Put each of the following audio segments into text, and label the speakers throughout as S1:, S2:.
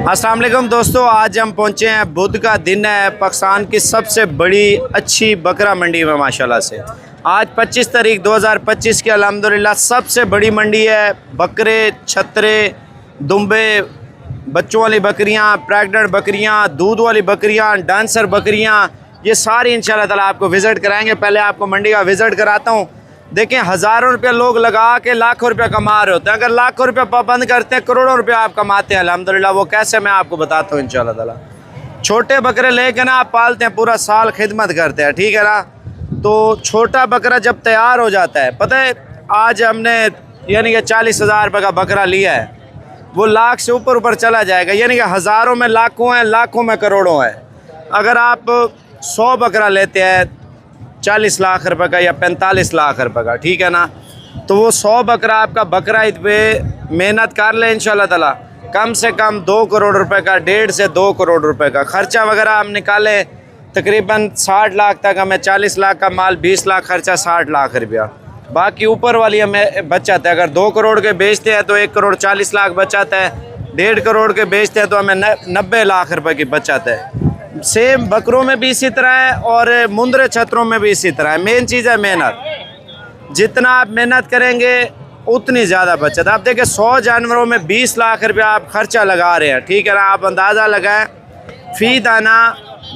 S1: अस्सलाम वालेकुम दोस्तों, आज हम पहुंचे हैं। बुध का दिन है। पाकिस्तान की सबसे बड़ी अच्छी बकरा मंडी में माशाल्लाह से आज 25 तारीख 2025 की अल्हम्दुलिल्लाह सबसे बड़ी मंडी है। बकरे, छतरे, दुम्बे, बच्चों वाली बकरियां, प्रेग्नेंट बकरियां, दूध वाली बकरियां, डांसर बकरियां, ये सारी इंशाल्लाह ताला आपको विज़िट कराएंगे। पहले आपको मंडी का विज़िट कराता हूँ। देखें, हज़ारों रुपये लोग लगा के लाखों रुपये कमा रहे होते हैं। अगर लाखों रुपये पाबंद करते हैं, करोड़ों रुपये आप कमाते हैं अल्हम्दुलिल्लाह। वो कैसे, मैं आपको बताता हूँ इंशाल्लाह ताला। छोटे बकरे लेके ना आप पालते हैं, पूरा साल खिदमत करते हैं, ठीक है ना। तो छोटा बकरा जब तैयार हो जाता है, पता है आज हमने यानी कि 40,000 रुपये का बकरा लिया है, वो लाख से ऊपर चला जाएगा। यानी कि हज़ारों में लाखों हैं, लाखों में करोड़ों हैं। अगर आप 100 बकरा लेते हैं 40 लाख रुपए का या 45 लाख रुपए का, ठीक है ना, तो वो 100 बकरा आपका बकरा ईद पे मेहनत कर ले इंशाल्लाह ताला, कम से कम 2 करोड़ रुपए का, 1.5 से 2 करोड़ रुपए का खर्चा वगैरह हम निकाले। तकरीबन 60 लाख तक हमें, 40 लाख का माल 20 लाख खर्चा, 60 लाख रुपया। बाकी ऊपर वाली हमें बचत है। अगर 2 करोड़ के बेचते हैं तो 1 करोड़ 40 लाख बचत है। 1.5 करोड़ के बेचते हैं तो हमें 90 लाख रुपए की बचत है। सेम बकरों में भी इसी तरह है और मुंदरे छतरों में भी इसी तरह है। मेन चीज़ है मेहनत। जितना आप मेहनत करेंगे उतनी ज़्यादा बचत। आप देखें 100 जानवरों में 20 लाख रुपया आप खर्चा लगा रहे हैं, ठीक है ना। आप अंदाज़ा लगाएं, फ़ी दाना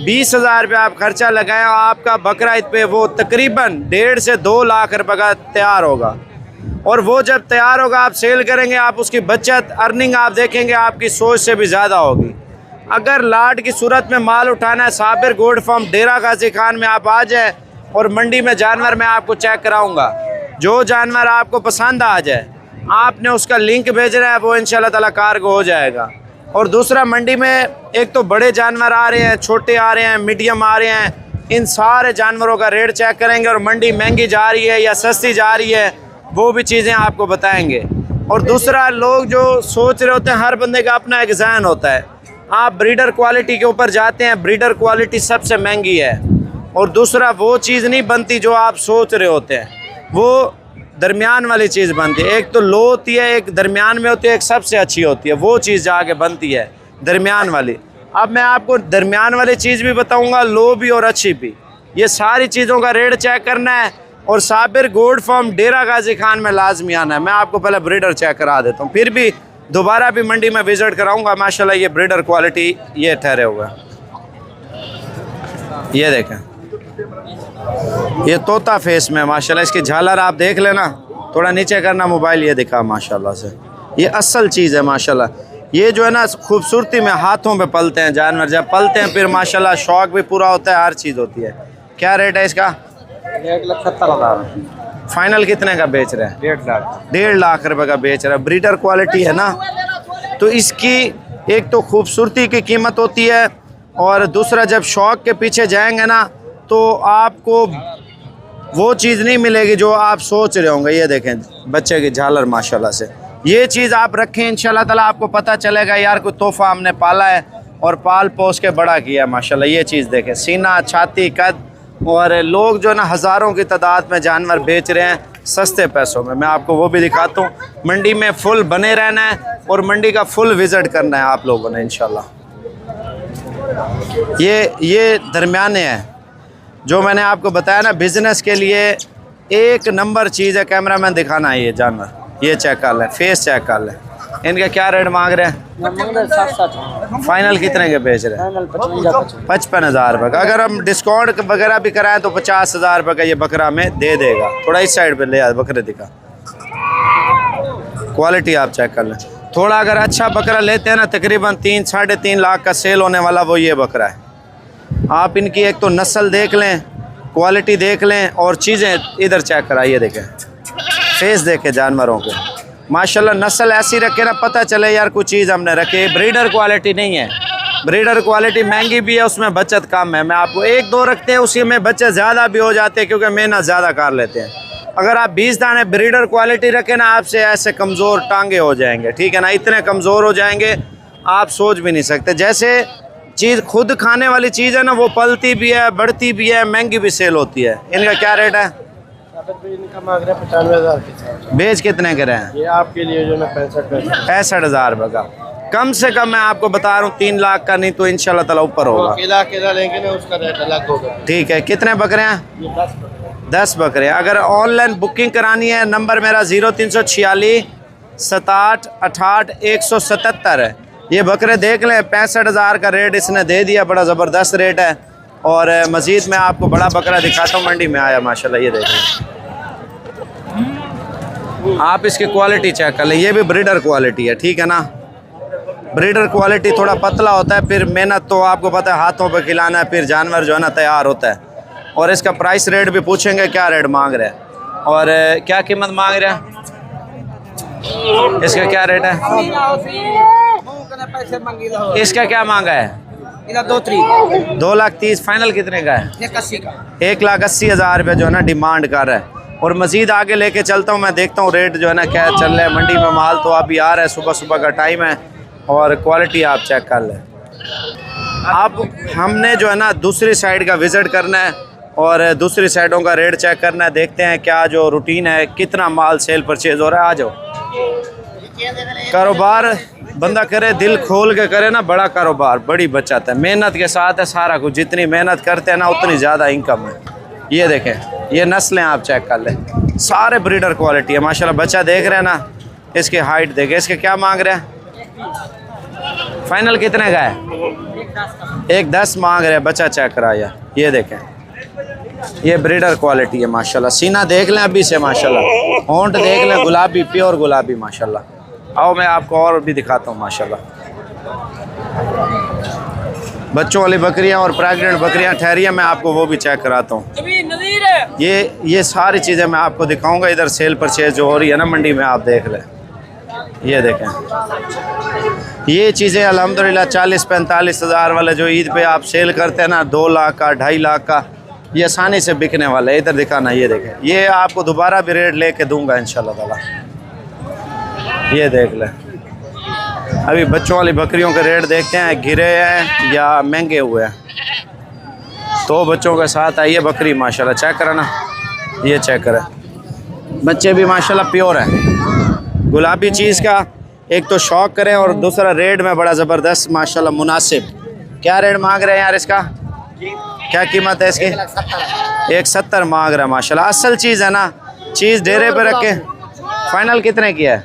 S1: 20,000 रुपया आप खर्चा लगाएं और आपका बकरा ईद पे वो तकरीबन 1.5 से 2 लाख रुपये का तैयार होगा। और वो जब तैयार होगा आप सेल करेंगे, आप उसकी बचत अर्निंग आप देखेंगे आपकी सोच से भी ज़्यादा होगी। अगर लाट की सूरत में माल उठाना है, साबिर गोल्ड फार्म डेरा गाजी खान में आप आ जाए और मंडी में जानवर मैं आपको चेक कराऊंगा। जो जानवर आपको पसंद आ जाए, आपने उसका लिंक भेजना है, वो इंशाल्लाह ताला कार्गो हो जाएगा। और दूसरा, मंडी में एक तो बड़े जानवर आ रहे हैं, छोटे आ रहे हैं, मीडियम आ रहे हैं। इन सारे जानवरों का रेट चेक करेंगे और मंडी महंगी जा रही है या सस्ती जा रही है, वो भी चीज़ें आपको बताएँगे। और दूसरा, लोग जो सोच रहे होते हैं, हर बंदे का अपना एक ज़हन होता है। आप ब्रीडर क्वालिटी के ऊपर जाते हैं, ब्रीडर क्वालिटी सबसे महंगी है। और दूसरा, वो चीज़ नहीं बनती जो आप सोच रहे होते हैं, वो दरमियान वाली चीज़ बनती है। एक तो लो होती है, एक दरमियान में होती है, एक सबसे अच्छी होती है। वो चीज़ जाके बनती है दरमियान वाली। अब मैं आपको दरमियान वाली चीज़ भी बताऊंगा, लो भी और अच्छी भी। ये सारी चीज़ों का रेट चेक करना है और साबिर गोल्ड फार्म डेरा गाजी खान में लाजमी आना है। मैं आपको पहले ब्रीडर चेक करा देता हूँ, फिर भी दोबारा भी मंडी में विज़िट कराऊंगा। माशाल्लाह ये ब्रीडर क्वालिटी ये ठहरे हुए हैं। ये देखें, ये तोता फेस में माशाल्लाह, इसकी झालर आप देख लेना, थोड़ा नीचे करना मोबाइल, ये दिखा माशाल्लाह से। ये असल चीज़ है माशाल्लाह। ये जो है ना, खूबसूरती में हाथों पे पलते हैं जानवर, जब पलते हैं फिर माशाल्लाह शौक भी पूरा होता है, हर चीज़ होती है। क्या रेट है इसका?
S2: 1,70,000।
S1: फाइनल कितने का बेच रहे हैं?
S2: 1.5 लाख।
S1: 1.5 लाख रुपए का बेच रहा है। ब्रीडर क्वालिटी है ना, तो इसकी एक तो खूबसूरती की कीमत होती है और दूसरा, जब शौक के पीछे जाएंगे ना तो आपको वो चीज़ नहीं मिलेगी जो आप सोच रहे होंगे। ये देखें बच्चे की झालर माशाल्लाह से। ये चीज़ आप रखें, इंशाल्लाह ताला आपको पता चलेगा यार कोई तोहफा हमने पाला है और पाल पोस के बड़ा किया है माशाल्लाह। ये चीज़ देखें, सीना, छाती, कद। और लोग जो है ना हज़ारों की तादाद में जानवर बेच रहे हैं सस्ते पैसों में। मैं आपको वो भी दिखाता हूँ। मंडी में फुल बने रहना है और मंडी का फुल विज़िट करना है आप लोगों ने इंशाल्लाह। ये दरमियाने हैं जो मैंने आपको बताया ना, बिज़नेस के लिए एक नंबर चीज़ है। कैमरामैन दिखाना है ये जानवर, ये चेक कर लें, फेस चेक कर लें। इनका क्या रेट मांग रहे हैं?
S2: 60-60।
S1: फाइनल कितने के बेच रहे हैं? 55,000 रुपये का। अगर हम डिस्काउंट वगैरह भी कराएं तो 50,000 रुपये का ये बकरा हमें दे देगा। थोड़ा इस साइड पे ले आ, बकरे दिखा, क्वालिटी आप चेक कर लें। थोड़ा अगर अच्छा बकरा लेते हैं ना, तकरीबन 3-3.5 लाख का सेल होने वाला वो ये बकरा है। आप इनकी एक तो नस्ल देख लें, क्वालिटी देख लें और चीज़ें इधर चेक कराइए। देखें फेस देखें जानवरों के, माशाल्लाह नस्ल ऐसी रखे ना, पता चले यार कुछ चीज़ हमने रखी। ब्रीडर क्वालिटी नहीं है, ब्रीडर क्वालिटी महंगी भी है, उसमें बचत कम है। मैं आपको 1-2 रखते हैं, उसी में बचत ज़्यादा भी हो जाते हैं क्योंकि मेहनत ज़्यादा कर लेते हैं। अगर आप 20 दाने ब्रीडर क्वालिटी रखें ना, आपसे ऐसे कमज़ोर टांगे हो जाएंगे, ठीक है ना। इतने कमज़ोर हो जाएंगे आप सोच भी नहीं सकते। जैसे चीज़ खुद खाने वाली चीज़ है ना, वो पलती भी है, बढ़ती भी है, महंगी भी सेल होती है। इनका क्या रेट है?
S2: इनका मांग रहे हैं 95,000 के।
S1: बेच कितने के रहे हैं?
S2: ये आपके लिए जो ना 65,000
S1: रुपये का। कम से कम मैं आपको बता रहा हूँ 3 लाख का, नहीं तो इंशाल्लाह ताला ऊपर होगा।
S2: अकेला अकेला लेंगे ना उसका रेट अलग होगा।
S1: ठीक है, कितने बकरे हैं?
S2: ये 10 बकरे।
S1: 10 बकरे। अगर ऑनलाइन बुकिंग करानी है, नंबर मेरा 0346 67 68 177 है। ये बकरे देख लें, 65,000 का रेट इसने दे दिया, बड़ा ज़बरदस्त रेट है। और मज़ीद मैं आपको बड़ा बकरा दिखाता हूँ, मंडी में आया माशाल्लाह, ये देख लें आप, इसकी क्वालिटी चेक कर लें। ये भी ब्रीडर क्वालिटी है, ठीक है ना। ब्रीडर क्वालिटी थोड़ा पतला होता है, फिर मेहनत तो आपको पता है, हाथों पे खिलाना है, फिर जानवर जो है ना तैयार होता है। और इसका प्राइस रेट भी पूछेंगे क्या रेट मांग रहे हैं और क्या कीमत मांग रहे हैं, इसका क्या रेट है, इसका क्या मांगा है? 2,30,000। फाइनल कितने का है? 1,80,000 रुपये जो है ना डिमांड कर रहा है। और मज़ीद आगे लेके चलता हूँ, मैं देखता हूँ रेट जो है ना क्या चल रहा है मंडी में। माल तो अभी आ रहा है, सुबह सुबह का टाइम है और क्वालिटी आप चेक कर लें। अब हमने जो है ना दूसरी साइड का विज़िट करना है और दूसरी साइडों का रेट चेक करना है। देखते हैं क्या जो रूटीन है, कितना माल सेल परचेज हो रहा है। आ जाओ, कारोबार बंदा करे दिल खोल के करे ना, बड़ा कारोबार बड़ी बचत है, मेहनत के साथ है सारा कुछ। जितनी मेहनत करते हैं ना उतनी ज़्यादा इनकम है। ये देखें, ये नस्लें आप चेक कर लें, सारे ब्रीडर क्वालिटी है माशाल्लाह। बच्चा देख रहे हैं ना, इसकी हाइट देखें। इसके क्या मांग रहे हैं? फाइनल कितने का है? 1,10 मांग रहे हैं। बच्चा चेक कराया, ये देखें, ये ब्रीडर क्वालिटी है माशाल्लाह। सीना देख लें अभी से माशाल्लाह, होंठ देख लें, गुलाबी, प्योर गुलाबी माशाल्लाह। आओ मैं आपको और भी दिखाता हूँ माशाल्लाह। बच्चों वाली बकरियाँ और प्रेग्नेंट बकरियाँ ठहरी हैं, मैं आपको वो भी चेक कराता हूँ। ये सारी चीज़ें मैं आपको दिखाऊंगा। इधर सेल परचेज जो हो रही है ना मंडी में, आप देख लें, ये देखें। ये चीज़ें अल्हम्दुलिल्लाह 40-45 हज़ार वाले जो ईद पे आप सेल करते हैं ना, 2 लाख का, 2.5 लाख का, ये आसानी से बिकने वाला है। इधर दिखाना, ये देखें, ये आपको दोबारा भी रेट लेके दूंगा इंशाल्लाह ताला। ये देख लें। अभी बच्चों वाली बकरियों के रेट देखते हैं, गिरे हैं या महंगे हुए हैं। तो बच्चों के साथ आई है बकरी माशाल्लाह, चेक करें ना, ये चेक करें, बच्चे भी माशाल्लाह प्योर हैं। गुलाबी चीज़ का एक तो शौक़ करें और दूसरा रेट में बड़ा ज़बरदस्त माशाल्लाह मुनासिब। क्या रेट मांग रहे हैं यार इसका? क्या कीमत है इसकी? 1,70 मांग रहा है माशाल्लाह। असल चीज़ है ना, चीज़ डेरे पे रखे। फाइनल कितने की है?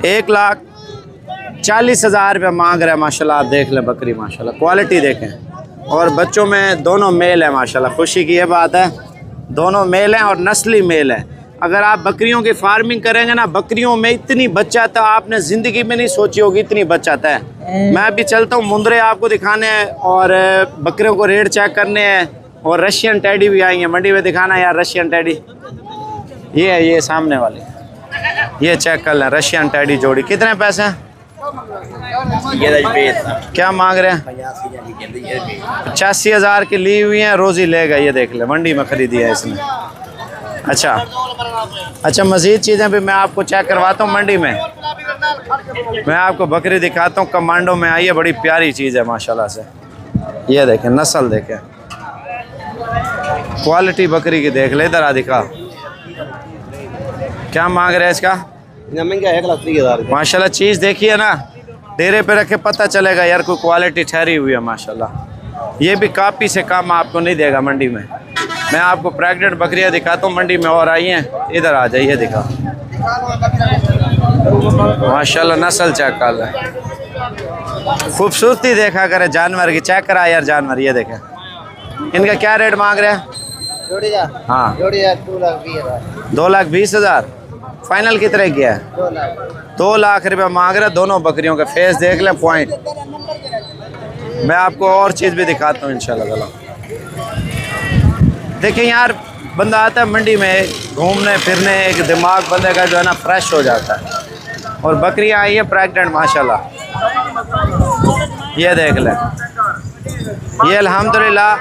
S1: 1,40,000 रुपये मांग रहे हैं माशाल्लाह। आप देख लें बकरी माशाल्लाह, क्वालिटी देखें। और बच्चों में दोनों मेल है माशाल्लाह। खुशी की ये बात है, दोनों मेल हैं और नस्ली मेल है। अगर आप बकरियों की फार्मिंग करेंगे ना, बकरियों में इतनी बचत है आपने ज़िंदगी में नहीं सोची होगी, इतनी बचत है। मैं अभी चलता हूँ मुंदरे आपको दिखाने हैं और बकरियों को रेट चेक करने हैं। और रशियन टैडी भी आई है मंडी में, दिखाना यार रशियन टैडी। ये है, ये सामने वाली, ये चेक कर लें, रशियन टैडी जोड़ी। कितने पैसे हैं? क्या मांग रहे हैं? 85,000 की ली हुई हैं, रोज़ी ले गई। ये देख ले, मंडी में ख़रीदी है इसने। अच्छा, मज़ीद चीज़ें भी मैं आपको चेक करवाता हूँ मंडी में। मैं आपको बकरी दिखाता हूँ, कमांडो में आई है, बड़ी प्यारी चीज़ है माशाल्लाह से। ये देखें, नस्ल देखें, क्वालिटी बकरी की देख ले। इधर आ दिखा, क्या मांग रहे हैं इसका?
S2: महंगा 1,30,000
S1: माशाल्लाह। चीज़ देखिए ना, डेरे पे रखे पता चलेगा यार कोई क्वालिटी ठहरी हुई है माशाल्लाह। ये भी कापी से काम आपको नहीं देगा मंडी में। मैं आपको प्रेग्नेंट बकरियां दिखाता हूँ मंडी में और आई हैं। इधर आ जाइए, दिखा माशाल्लाह, नस्ल चेक कर लें, खूबसूरती देखा करे जानवर की। चेक करा यार जानवर, ये देखें। इनका क्या रेट मांग रहे हैं? हाँ, 2,20,000। फाइनल कितने किया है? 2 लाख रुपये मांग रहे। दोनों बकरियों का फेस देख लें, पॉइंट। मैं आपको और चीज़ भी दिखाता हूँ इंशाल्लाह ताला। देखिए यार, बंदा आता है मंडी में घूमने फिरने, एक दिमाग बंदे का जो है ना फ्रेश हो जाता है। और बकरियाँ आई है प्रेग्नेंट माशाल्लाह, ये देख लें। ये अल्हम्दुलिल्लाह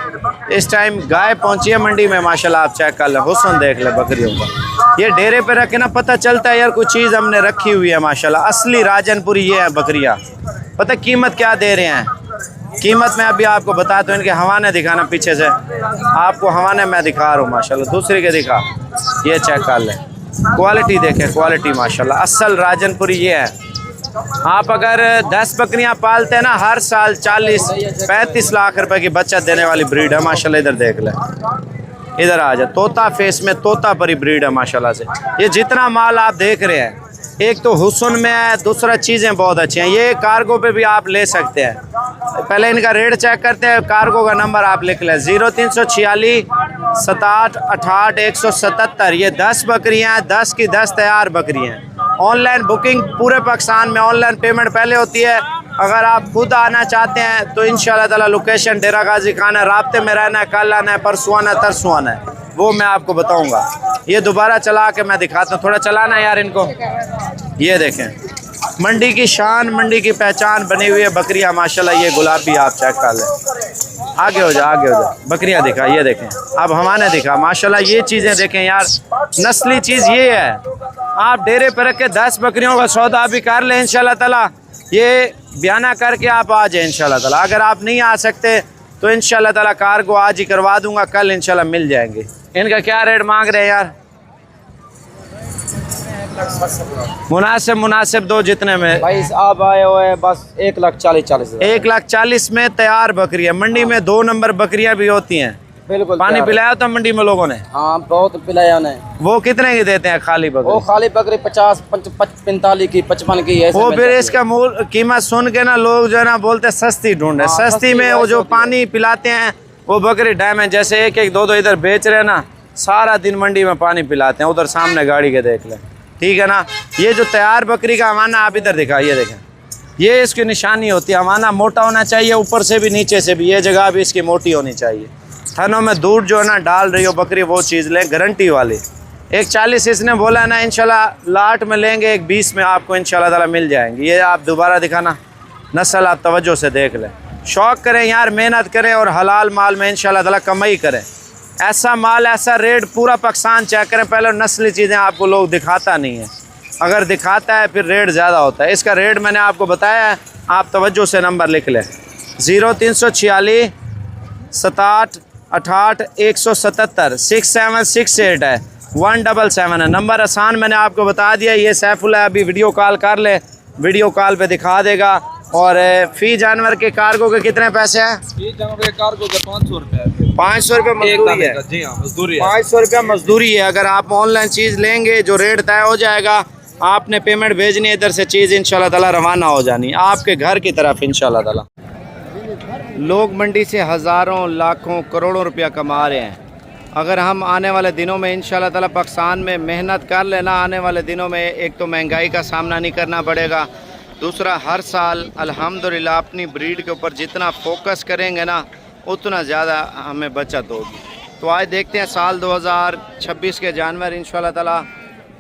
S1: इस टाइम गाय पहुंची है मंडी में माशाल्लाह। आप चेक कर लें, हुस्न देख लें बकरियों का। ये डेरे पे रखे ना, पता चलता है यार कुछ चीज़ हमने रखी हुई है माशाल्लाह। असली राजनपुरी ये है बकरियाँ। पता कीमत क्या दे रहे हैं? कीमत मैं अभी आपको बताता हूँ। इनके हवाने दिखाना पीछे से, आपको हवाने मैं दिखा रहा हूँ माशाल्लाह। दूसरे के दिखा, ये चेक कर लें, क्वालिटी देखें, क्वालिटी माशाल्लाह। असल राजनपुरी ये है। आप अगर 10 बकरियां पालते हैं ना, हर साल 40-35 लाख रुपए की बचत देने वाली ब्रीड है माशाल्लाह। इधर देख ले, इधर आ जा, तोता फेस में तोता परी ब्रीड है माशाल्लाह से। ये जितना माल आप देख रहे हैं, एक तो हुस्न में है, दूसरा चीज़ें बहुत अच्छी हैं। ये कार्गो पे भी आप ले सकते हैं। पहले इनका रेट चेक करते हैं। कार्गो का नंबर आप लिख लें 0346 67 68 177। ये 10 बकरियाँ हैं, 10 की 10 तैयार बकरियाँ हैं। ऑनलाइन बुकिंग पूरे पाकिस्तान में ऑनलाइन पेमेंट पहले होती है। अगर आप खुद आना चाहते हैं तो इंशाल्लाह ताला लोकेशन डेरा गाजी खान है, राब्ते में रहना है, कल आना है, परसों आना है, तरसों आना है, वो मैं आपको बताऊंगा। ये दोबारा चला के मैं दिखाता हूँ, थोड़ा चलाना यार इनको। ये देखें, मंडी की शान, मंडी की पहचान बनी हुई है बकरियाँ माशाल्लाह। ये गुलाबी आप चेक कर लें, आगे हो जा, आगे हो जा, बकरियाँ दिखा, ये देखें। अब हमारे दिखा माशाल्लाह, ये चीज़ें देखें यार, नस्ली चीज़ ये है। आप डेरे पर रख के 10 बकरियों का सौदा भी कर लें इंशाल्लाह ताला। ये बयाना करके आप आ जाए इंशाल्लाह ताला। अगर आप नहीं आ सकते तो इंशाल्लाह ताला कार्गो आज ही करवा दूंगा, कल इंशाल्लाह मिल जाएंगे। इनका क्या रेट मांग रहे हैं यार? मुनासिब दो जितने में।
S3: भाई आप आए हुए बस 1,40,000।
S1: 1,40,000 में तैयार बकरियाँ। मंडी में 2 नंबर बकरियाँ भी होती हैं।
S3: बिल्कुल।
S1: पानी पिलाया था मंडी में लोगों ने?
S3: हाँ बहुत पिलाया ने।
S1: वो कितने की देते हैं खाली बकरी?
S3: वो खाली बकरी 50, 45 की, 55 की ऐसे।
S1: वो फिर इसका मूल कीमत सुन के ना लोग जो है ना बोलते सस्ती ढूंढे। सस्ती में वो जो पानी पिलाते हैं वो बकरी डैमेज, जैसे 1-1, 2-2 इधर बेच रहे हैं ना, सारा दिन मंडी में पानी पिलाते हैं। उधर सामने गाड़ी के देख लें, ठीक है ना। ये जो तैयार बकरी का हवाना आप इधर दिखाइए, देखें, ये इसकी निशानी होती है। हवाना मोटा होना चाहिए, ऊपर से भी नीचे से भी, ये जगह भी इसकी मोटी होनी चाहिए। थनों में दूध जो है ना डाल रही हो बकरी, वो चीज़ लें गारंटी वाली। 1,40,000 इसने बोला है ना, इंशाल्लाह लाट में लेंगे 1,20,000 में आपको इंशाल्लाह ताला मिल जाएंगी। ये आप दोबारा दिखाना, नस्ल आप तवज्जो से देख लें। शौक़ करें यार, मेहनत करें और हलाल माल में इंशाल्लाह ताला कमाई करें। ऐसा माल, ऐसा रेट पूरा पाकिस्तान चेक करें। पहले नस्ली चीज़ें आपको लोग दिखाता नहीं है, अगर दिखाता है फिर रेट ज़्यादा होता है। इसका रेट मैंने आपको बताया है, आप तवज्जो से नंबर लिख लें 0346 67 68 177। 6768 है, 177 है नंबर। आसान मैंने आपको बता दिया। ये सैफुल है, अभी वीडियो कॉल कर ले, वीडियो कॉल पे दिखा देगा। और फ़ी जानवर के कार्गो के कितने पैसे हैं?
S4: फ़ी जानवर के कार्गो के 500 रुपये।
S1: 500 रुपये मजदूरी है?
S4: जी हाँ, मजदूरी है।
S1: 500 रुपये मजदूरी है। अगर आप ऑनलाइन चीज़ लेंगे जो रेट तय हो जाएगा, आपने पेमेंट भेजनी है, इधर से चीज़ इंशाल्लाह ताला रवाना हो जानी आपके घर की तरफ इंशाल्लाह ताला। लोग मंडी से हज़ारों, लाखों, करोड़ों रुपया कमा रहे हैं। अगर हम आने वाले दिनों में इंशाल्लाह ताला पाकिस्तान में मेहनत कर लेना, आने वाले दिनों में एक तो महंगाई का सामना नहीं करना पड़ेगा, दूसरा हर साल अल्हम्दुलिल्लाह अपनी ब्रीड के ऊपर जितना फोकस करेंगे ना, उतना ज़्यादा हमें बचत होगी। तो आज देखते हैं साल 2026 के जानवर इंशाल्लाह ताला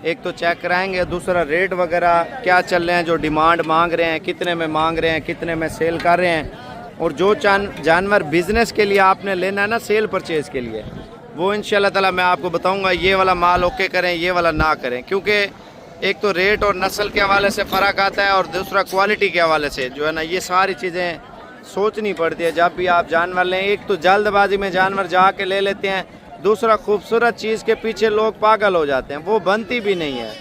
S1: एक तो चेक कराएंगे, दूसरा रेट वगैरह क्या चल रहे हैं, जो डिमांड मांग रहे हैं, कितने में मांग रहे हैं, कितने में सेल कर रहे हैं। और जो जानवर बिज़नेस के लिए आपने लेना है ना, सेल परचेज़ के लिए, वो इंशाल्लाह ताला मैं आपको बताऊंगा। ये वाला माल ओके करें, ये वाला ना करें, क्योंकि एक तो रेट और नस्ल के हवाले से फ़र्क आता है और दूसरा क्वालिटी के हवाले से जो है ना, ये सारी चीज़ें सोचनी पड़ती है जब भी आप जानवर लें। एक तो जल्दबाजी में जानवर जा के ले लेते हैं, दूसरा खूबसूरत चीज़ के पीछे लोग पागल हो जाते हैं, वो बनती भी नहीं है।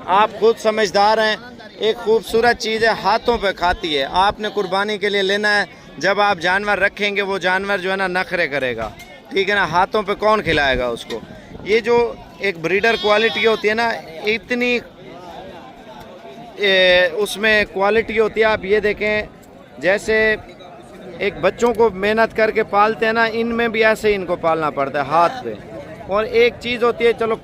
S1: आप खुद समझदार हैं, एक खूबसूरत चीज़ है, हाथों पे खाती है। आपने कुर्बानी के लिए लेना है, जब आप जानवर रखेंगे वो जानवर जो है ना नखरे करेगा, ठीक है ना, हाथों पे कौन खिलाएगा उसको। ये जो एक ब्रीडर क्वालिटी होती है ना, इतनी उसमें क्वालिटी होती है। आप ये देखें, जैसे एक बच्चों को मेहनत करके पालते हैं ना, इनमें भी ऐसे ही इनको पालना पड़ता है हाथ पे। और एक चीज़ होती है, चलो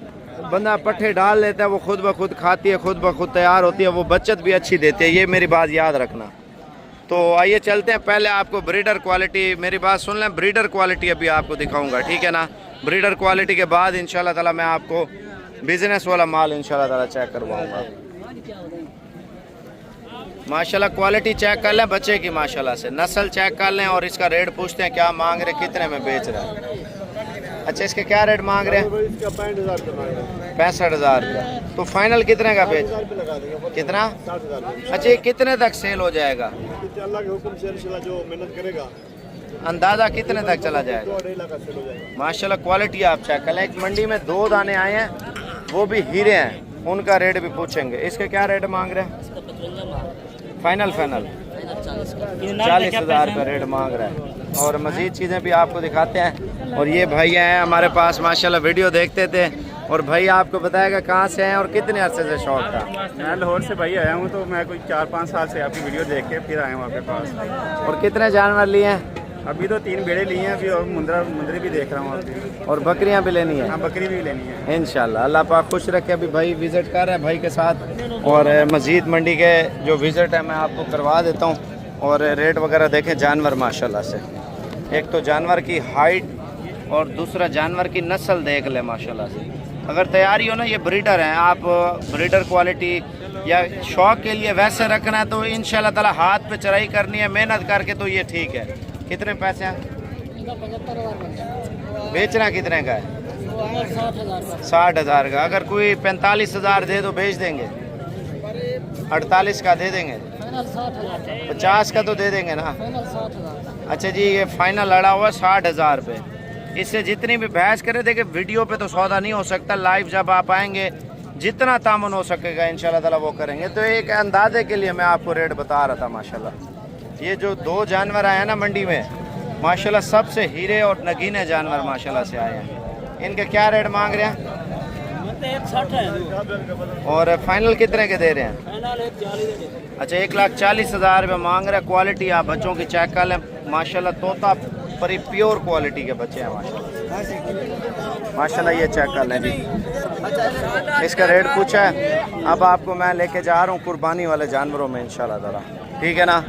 S1: बंदा पट्ठे डाल लेता है, वो खुद ब खुद खाती है, खुद ब खुद तैयार होती है, वो बचत भी अच्छी देती है। ये मेरी बात याद रखना। तो आइए चलते हैं, पहले आपको ब्रीडर क्वालिटी, मेरी बात सुन लें, ब्रीडर क्वालिटी अभी आपको दिखाऊंगा, ठीक है ना। ब्रीडर क्वालिटी के बाद इंशाल्लाह ताला मैं आपको बिज़नेस वाला माल इंशाल्लाह ताला चेक करवाऊंगा। माशाल्लाह क्वालिटी चेक कर लें बच्चे की, माशाल्लाह से नस्ल चेक कर लें और इसका रेट पूछते हैं क्या मांग रहे, कितने में बेच रहे हैं। अच्छा, इसके क्या रेट मांग रहे हैं? 65,000 रुपया। तो फाइनल कितने का बेच, कितना? अच्छा, ये कितने तक सेल हो जाएगा?
S2: जो मेहनत करेगा
S1: अंदाज़ा कितने तक चला जाएगा? माशाल्लाह क्वालिटी आप चेक कर लें। एक मंडी में 2 दाने आए हैं, वो भी हीरे हैं, उनका रेट भी पूछेंगे। इसके क्या रेट मांग रहे हैं? फाइनल 40,000 रुपये रेट मांग रहा है। और मज़ीद चीज़ें भी आपको दिखाते हैं। और ये भैया हैं हमारे पास माशाल्लाह, वीडियो देखते थे। और भाई आपको बताएगा कहाँ से हैं और कितने अरसे से शौक था?
S5: मैं लाहौर से भाई आया हूँ, तो मैं कोई 4-5 साल से आपकी वीडियो देख के फिर आया हूँ आपके पास।
S1: और कितने जानवर लिए हैं?
S5: अभी तो 3 बेड़े लिए हैं अभी, और मुंदरी भी देख रहा हूँ अभी।
S1: और बकरियां भी लेनी है?
S5: हाँ, बकरी भी लेनी है
S1: इंशाल्लाह। अल्लाह पाक खुश रखे। अभी भाई विज़िट कर रहे हैं भाई के साथ। और मज़ीद मंडी के जो विज़िट है मैं आपको करवा देता हूँ। और रेट वगैरह देखें जानवर माशाल्लाह से। एक तो जानवर की हाइट और दूसरा जानवर की नस्ल देख ले माशाल्लाह से। अगर तैयारी हो ना, ये ब्रीडर हैं, आप ब्रीडर क्वालिटी या शौक़ के लिए वैसे रखना है तो इंशाल्लाह ताला हाथ पे चढ़ाई करनी है मेहनत करके, तो ये ठीक है। कितने पैसे हैं? बेचना कितने का है? 60,000 का। अगर कोई 45,000 दे तो बेच देंगे? 48 का दे देंगे? 50 का तो दे देंगे ना? अच्छा जी, ये फाइनल लड़ा हुआ 60,000 रुपये। इससे जितनी भी बहस करे, देखिए वीडियो पे तो सौदा नहीं हो सकता, लाइव जब आप आएंगे जितना तामुन हो सकेगा इंशाल्लाह ताला वो करेंगे। तो एक अंदाजे के लिए मैं आपको रेट बता रहा था माशाल्लाह। ये जो 2 जानवर आए हैं ना मंडी में माशाल्लाह, सबसे हीरे और नगीने जानवर माशाल्लाह से आए हैं। इनके क्या रेट मांग रहे हैं?
S6: 160 है।
S1: और फाइनल कितने के दे रहे हैं? अच्छा, 1,40,000 रुपये मांग रहे हैं। क्वालिटी आप बच्चों की चेक कर लें माशाल्लाह, तोता परी प्योर क्वालिटी के बच्चे हैं माशाल्लाह। माशाल्लाह ये चेक कर लें जी। इसका रेट पूछा है। अब आपको मैं लेके जा रहा हूँ कुर्बानी वाले जानवरों में इंशाल्लाह ताला, ठीक है ना?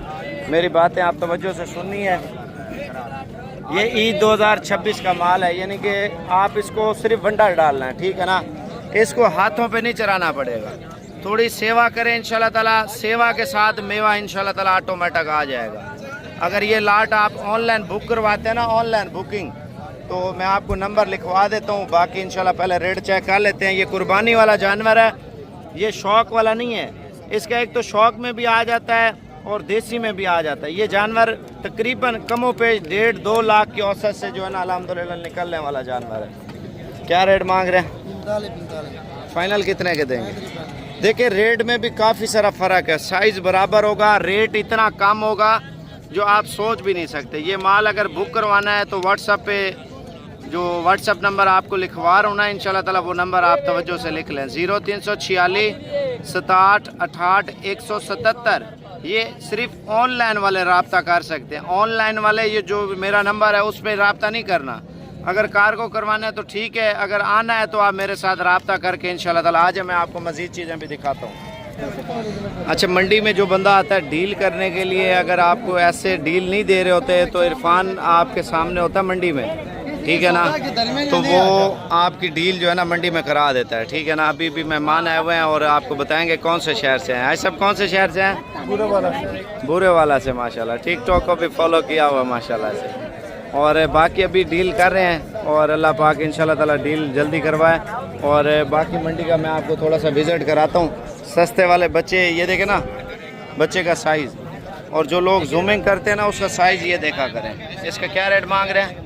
S1: मेरी बातें आप तवज्जो से सुननी है। ये ईद 2026 का माल है, यानी कि आप इसको सिर्फ भंडार डालना है, ठीक है ना? इसको हाथों पे नहीं चराना पड़ेगा। थोड़ी सेवा करें इंशाल्लाह ताला, सेवा के साथ मेवा इंशाल्लाह ताला ऑटोमेटिक आ जाएगा। अगर ये लाट आप ऑनलाइन बुक करवाते हैं ना, ऑनलाइन बुकिंग, तो मैं आपको नंबर लिखवा देता हूँ। बाकी इंशाल्लाह पहले रेट चेक कर लेते हैं। ये कुर्बानी वाला जानवर है, ये शौक वाला नहीं है। इसका एक तो शौक में भी आ जाता है और देसी में भी आ जाता है। ये जानवर तकरीबन कमो पे 1.5-2 लाख की औसत से जो है ना अल्हम्दुलिल्लाह निकलने वाला जानवर है। क्या रेट मांग रहे हैं? फाइनल कितने के देंगे? देखिए रेट में भी काफ़ी सारा फ़र्क है। साइज़ बराबर होगा, रेट इतना कम होगा जो आप सोच भी नहीं सकते। ये माल अगर बुक करवाना है तो व्हाट्सएप पे जो व्हाट्सएप नंबर आपको लिखवा रहा हूँ ना इंशाल्लाह ताला, वो नंबर आप तवज्जो से लिख लें। 0346 67 68 177। ये सिर्फ ऑनलाइन वाले रब्ता कर सकते हैं। ऑनलाइन वाले ये जो मेरा नंबर है उस पर रब्ता नहीं करना। अगर कार्गो करवाना है तो ठीक है, अगर आना है तो आप मेरे साथ रब्ता करके इंशाल्लाह ताला आ जाए। मैं आपको मज़ीद चीज़ें भी दिखाता हूँ। अच्छा, मंडी में जो बंदा आता है डील करने के लिए, अगर आपको ऐसे डील नहीं दे रहे होते तो इरफान आपके सामने होता है मंडी में, ठीक है ना? तो वो आपकी डील जो है ना मंडी में करा देता है, ठीक है ना? अभी भी मेहमान आए हुए हैं और आपको बताएंगे कौन से शहर से हैं। सब कौन से शहर से हैं? बुरे वाला से माशाल्लाह। टिकटॉक को भी फॉलो किया हुआ माशाल्लाह से। और बाकी अभी डील कर रहे हैं और अल्लाह पाक इंशाल्लाह ताला डील जल्दी करवाए। और बाकी मंडी का मैं आपको थोड़ा सा विज़िट कराता हूँ। सस्ते वाले बच्चे ये देखें ना, बच्चे का साइज़, और जो लोग जूमिंग करते हैं ना उसका साइज़ ये देखा करें। इसका क्या रेट मांग रहे हैं?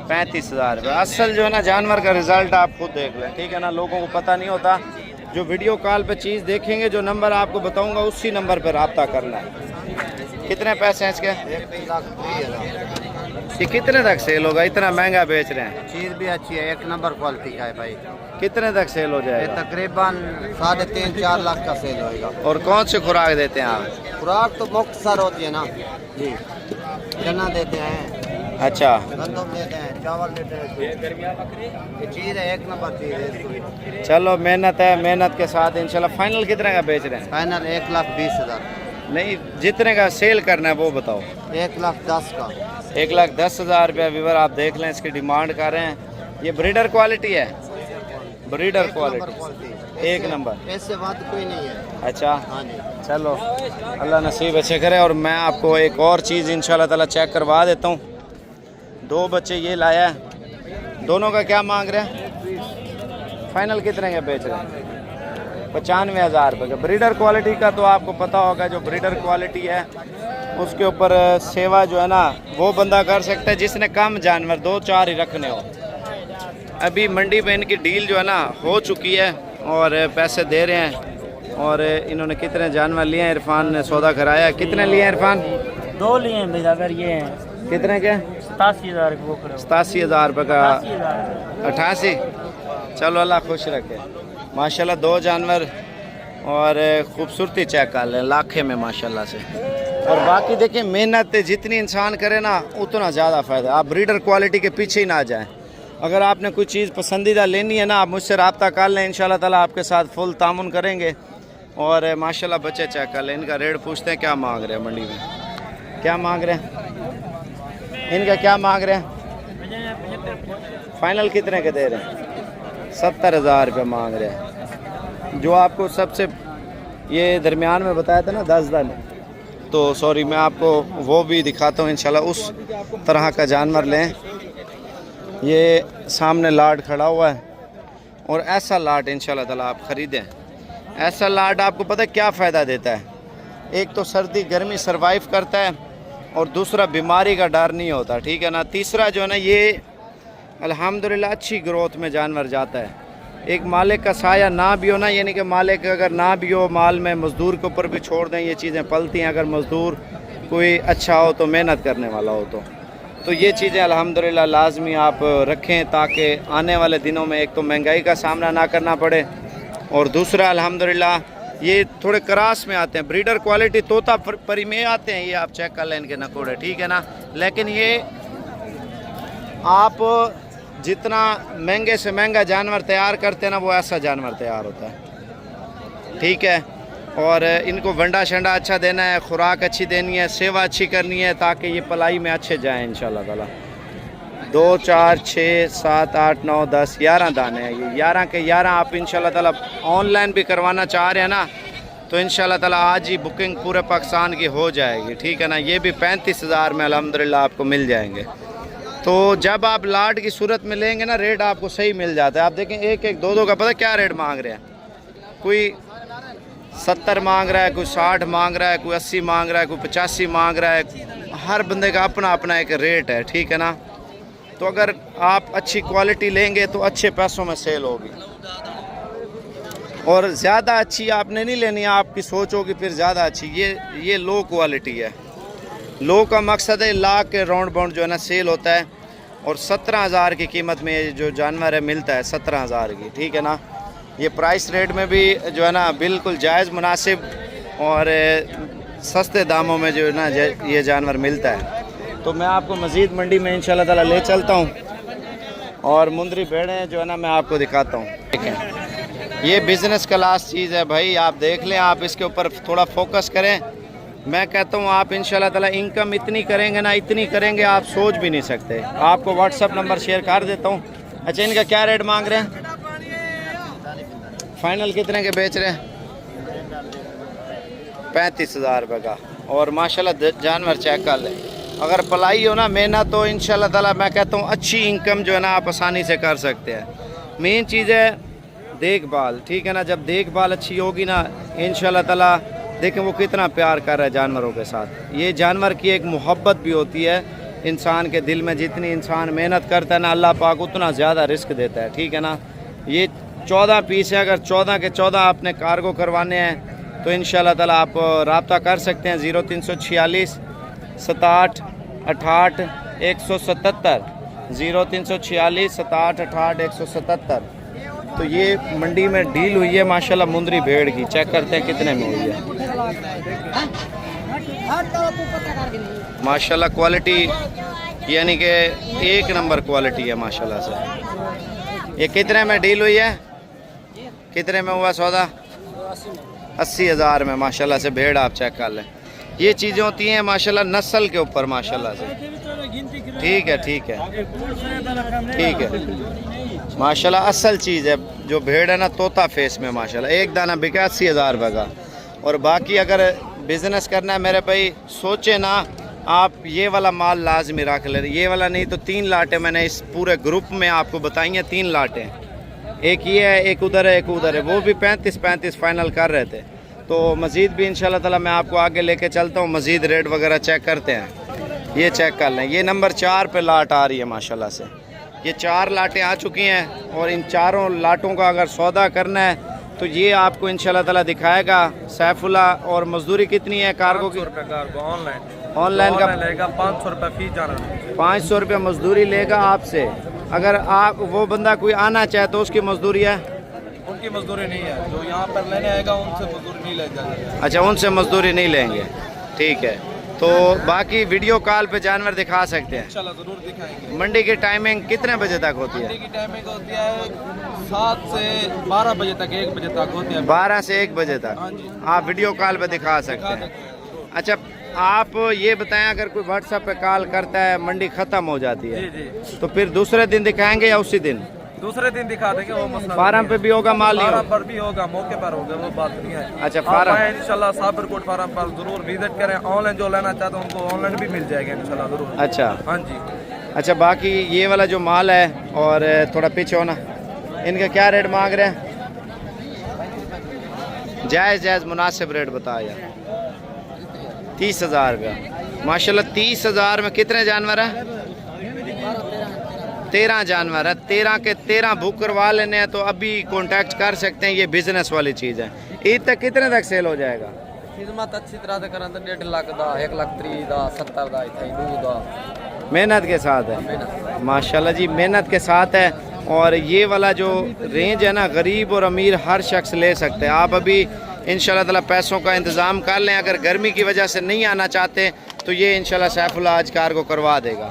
S1: 35,000 रुपये। असल जो है ना जानवर का रिज़ल्ट आप खुद देख लें, ठीक है ना? लोगों को पता नहीं होता। जो वीडियो कॉल पे चीज़ देखेंगे, जो नंबर आपको बताऊंगा उसी नंबर पर रब्ता करना है। कितने पैसे हैं इसके?
S3: 1,20,000।
S1: ये कितने तक सेल होगा? इतना महंगा बेच रहे हैं।
S3: चीज़ भी अच्छी है, 1 नंबर क्वालिटी का है भाई।
S1: कितने तक सेल हो
S3: ये
S1: जाएगा?
S3: तकरीबन 3.5-4 लाख का सेल होएगा।
S1: और कौन से खुराक देते हैं आप?
S3: खुराक तो मुख्तसर होती है ना जी। चना देते हैं,
S1: अच्छा,
S3: गंदम देते हैं, चावल देते हैं। ये चीज़ है, 1 नंबर चीज़ है।
S1: चलो मेहनत है, मेहनत के साथ इंशाल्लाह। फाइनल कितने का बेच रहे हैं?
S3: फाइनल 1,20,000।
S1: नहीं, जितने का सेल करना है वो बताओ।
S3: 1,10,000 का।
S1: 1,10,000 रुपया व्यूवर आप देख लें, इसकी डिमांड कर रहे हैं। ये ब्रीडर क्वालिटी है, ब्रीडर क्वालिटी 1 नंबर।
S3: ऐसे बात कोई नहीं है।
S1: अच्छा,
S3: हाँ जी।
S1: चलो अल्लाह नसीब अच्छे करे। और मैं आपको एक और चीज़ इंशाल्लाह ताला चेक करवा देता हूँ। 2 बच्चे ये लाया है, दोनों का क्या मांग रहे हैं? फाइनल कितने का बेच रहे हैं? 95,000 रुपये का। ब्रीडर क्वालिटी का तो आपको पता होगा, जो ब्रीडर क्वालिटी है उसके ऊपर सेवा जो है ना वो बंदा कर सकता है जिसने कम जानवर 2-4 ही रखने हो। अभी मंडी में इनकी डील जो है ना हो चुकी है और पैसे दे रहे हैं। और इन्होंने कितने जानवर लिए हैं, इरफान ने सौदा कराया। कितने लिए हैं इरफान?
S6: 2 लिए हैं भाई, अगर ये हैं
S1: कितने के?
S6: 87,000 के बोकड़े।
S1: 87,000 रुपये का।
S6: 88,000।
S1: 88। चलो अल्लाह खुश रखे। माशाल्लाह 2 जानवर और खूबसूरती चेक कर लें, लाखे में माशाल्लाह से। और बाकी देखिए मेहनत जितनी इंसान करे ना उतना ज़्यादा फ़ायदा। आप ब्रीडर क्वालिटी के पीछे ही ना जाएं। अगर आपने कोई चीज़ पसंदीदा लेनी है ना, आप मुझसे रब्ता कर लें, इंशाल्लाह ताला आपके साथ फुल तामुन करेंगे। और माशाल्लाह बच्चे चेक कर लें। इनका रेट पूछते हैं क्या मांग रहे हैं मंडी में, क्या मांग रहे हैं, इनका क्या मांग रहे हैं, फाइनल कितने के दे रहे हैं? 70,000 रुपये मांग रहे हैं। जो आपको सबसे ये दरमियान में बताया था ना 10 दिन, तो सॉरी मैं आपको वो भी दिखाता हूँ इंशाल्लाह। उस तरह का जानवर लें। ये सामने लाट खड़ा हुआ है और ऐसा लाट इंशाल्लाह ताला आप ख़रीदें। ऐसा लाट आपको पता है क्या फ़ायदा देता है? एक तो सर्दी गर्मी सर्वाइव करता है और दूसरा बीमारी का डर नहीं होता, ठीक है ना। तीसरा जो है ना, ये अल्हम्दुलिल्लाह अच्छी ग्रोथ में जानवर जाता है। एक मालिक का साया ना भी हो ना, यानी कि मालिक अगर ना भी हो, माल में मज़दूर के ऊपर भी छोड़ दें, ये चीज़ें पलती हैं। अगर मज़दूर कोई अच्छा हो तो मेहनत करने वाला हो तो ये चीज़ें अल्हम्दुलिल्लाह लाजमी आप रखें, ताकि आने वाले दिनों में एक तो महंगाई का सामना ना करना पड़े और दूसरा अल्हम्दुलिल्लाह ये थोड़े क्रास में आते हैं। ब्रीडर क्वालिटी तोता परी में आते हैं, ये आप चेक कर लें इनके नकोड़े, ठीक है ना। लेकिन ये आप जितना महंगे से महंगा जानवर तैयार करते हैं ना, वो ऐसा जानवर तैयार होता है, ठीक है। और इनको वंडा शंडा अच्छा देना है, खुराक अच्छी देनी है, सेवा अच्छी करनी है, ताकि ये पलाई में अच्छे जाएं इंशाल्लाह ताला। 2 4 6 7 8 9 10 11 दाने हैं। ये 11 के 11 आप इंशाल्लाह ताला ऑनलाइन भी करवाना चाह रहे हैं ना, तो इंशाल्लाह ताला आज ही बुकिंग पूरे पाकिस्तान की हो जाएगी, ठीक है ना। ये भी 35,000 में अल्हम्दुलिल्लाह आपको मिल जाएंगे। तो जब आप लाट की सूरत में लेंगे ना, रेट आपको सही मिल जाता है। आप देखें 1 1 2 2 का पता क्या रेट मांग रहे हैं। कोई 70 मांग रहा है, कोई 60 मांग रहा है, कोई 80 मांग रहा है, कोई 85 मांग रहा है। हर बंदे का अपना अपना एक रेट है, ठीक है ना। तो अगर आप अच्छी क्वालिटी लेंगे तो अच्छे पैसों में सेल होगी। और ज़्यादा अच्छी आपने नहीं लेनी, आपकी सोच होगी फिर ज़्यादा अच्छी। ये लो क्वालिटी है। लो का मकसद है लाख के राउंड बाउंड जो है ना सेल होता है। और 17,000 की कीमत में जो जानवर है मिलता है 17,000 की, ठीक है ना। ये प्राइस रेट में भी जो है ना बिल्कुल जायज़ मुनासिब और सस्ते दामों में जो है ना ये जानवर मिलता है। तो मैं आपको मज़ीद मंडी में इंशाल्लाह ताला ले चलता हूँ और मुंदरी भेड़ें जो है ना मैं आपको दिखाता हूँ। देखें ये बिज़नेस क्लास चीज़ है भाई, आप देख लें, आप इसके ऊपर थोड़ा फोकस करें। मैं कहता हूँ आप इंशाल्लाह ताला इनकम इतनी करेंगे ना, इतनी करेंगे आप सोच भी नहीं सकते। आपको व्हाट्सअप नंबर शेयर कर देता हूँ। अच्छा इनका क्या रेट मांग रहे हैं? फाइनल कितने के बेच रहे हैं? 35,000 रुपये का। और माशाल्लाह जानवर चेक कर लें। अगर पलाई हो ना मेहनत तो इंशाल्लाह ताला मैं कहता हूँ अच्छी इनकम जो है ना आप आसानी से कर सकते हैं। मेन चीज़ है देखभाल, ठीक है ना। जब देखभाल अच्छी होगी ना इंशाल्लाह ताला, देखें वो कितना प्यार कर रहा है जानवरों के साथ। ये जानवर की एक मोहब्बत भी होती है इंसान के दिल में। जितनी इंसान मेहनत करता है ना, अल्लाह पाक उतना ज़्यादा रिस्क देता है, ठीक है ना। ये 14 पीस है। अगर 14 के 14 आपने कार्गो करवाने हैं तो इंशाल्लाह ताला आप रब्ता कर सकते हैं 0346 67 68 177 0346 67 68 177। तो ये मंडी में डील हुई है माशाल्लाह मुंदरी भेड़ की। चेक करते हैं कितने में हुई है। माशाल्लाह क्वालिटी यानी कि 1 नंबर क्वालिटी है माशाल्लाह से। ये कितने में डील हुई है? कितने में हुआ सौदा? 80,000 में माशाल्लाह से भेड़ आप चेक कर लें। ये चीज़ें होती हैं माशाल्लाह नस्ल के ऊपर माशाल्लाह से। ठीक है ठीक है ठीक है माशाल्लाह असल चीज़ है जो भेड़ है ना, तोता फेस में माशाल्लाह। एक दाना बिका 80,000 रुपये का। और बाकी अगर बिज़नेस करना है मेरे भाई, सोचे ना आप ये वाला माल लाजमी रख ले। ये वाला नहीं तो 3 लाटें मैंने इस पूरे ग्रुप में आपको बताई हैं। 3 लाटें, एक ये है, एक उधर है, एक उधर है। वो भी 35-35 फाइनल कर रहे थे। तो मज़ीद भी इंशाल्लाह ताला मैं आपको आगे लेके चलता हूँ। मज़ीद रेट वगैरह चेक करते हैं। ये चेक कर लें, ये नंबर 4 पे लाट आ रही है माशाल्लाह से। ये 4 लाटें आ चुकी हैं और इन चारों लाटों का अगर सौदा करना है तो ये आपको इंशाल्लाह ताला दिखाएगा सैफुल्लाह। और मजदूरी कितनी है कार्गो की? ऑनलाइन का
S4: लेगा 500 रुपये फीस जाना,
S1: 500 रुपये मजदूरी लेगा आपसे। अगर आप वो बंदा कोई आना चाहे तो उसकी मजदूरी है?
S4: उनकी मजदूरी नहीं है, जो यहाँ पर लेने आएगा उनसे मजदूरी नहीं ले जाएगा।
S1: अच्छा, उनसे मजदूरी नहीं लेंगे, ठीक है। तो बाकी वीडियो कॉल पे जानवर दिखा सकते हैं
S4: इंशाल्लाह जरूर दिखाएंगे।
S1: मंडी की टाइमिंग कितने बजे तक होती है?
S4: मंडी की टाइमिंग होती है 7 से 12 बजे तक, 1 बजे तक होती है।
S1: 12 से 1 बजे तक
S4: हाँ जी,
S1: आप वीडियो कॉल पे दिखा सकते हैं। अच्छा, आप ये बताएं, अगर कोई व्हाट्सएप पे कॉल करता है, मंडी ख़त्म हो जाती है,
S4: जी जी,
S1: तो फिर दूसरे दिन दिखाएंगे या उसी दिन?
S4: दूसरे दिन दिखा देंगे, वो मसला
S1: फार्म पे भी होगा माल? नहीं
S4: फार्म
S1: होगा?
S4: पर भी होगा, मौके पर होगा, वो बात नहीं है।
S1: अच्छा, फार्म
S4: इंशाल्लाह साबरकोट फार्म पर जरूर विजिट करें। ऑनलाइन जो लेना चाहते हैं उनको ऑनलाइन भी मिल जाएगा इंशाल्लाह जरूर।
S1: अच्छा
S4: हाँ जी।
S1: अच्छा, बाकी ये वाला जो माल है, और थोड़ा पीछे होना, इनका क्या रेट मांग रहे हैं? जायज़ जायज़ मुनासिब रेट बताया। 30,000 का माशाल्लाह। 30,000 में कितने जानवर हैं? 13 जानवर है। 13 के 13 बुक करवा लेने हैं तो अभी कांटेक्ट कर सकते हैं। ये बिजनेस वाली चीज़ है। ईद तक कितने तक सेल हो जाएगा?
S4: खिदमत अच्छी तरह से करें तो 1.5 लाख का, 1 लाख 30 का, 70 का, 2 का।
S1: मेहनत के साथ है माशाल्लाह जी, मेहनत के साथ है। और ये वाला जो रेंज है ना, गरीब और अमीर हर शख्स ले सकते हैं। आप अभी इंशाल्लाह ताला पैसों का इंतज़ाम कर लें। अगर गर्मी की वजह से नहीं आना चाहते तो ये इंशाल्लाह सैफुल्लाह आज कार्गो करवा देगा।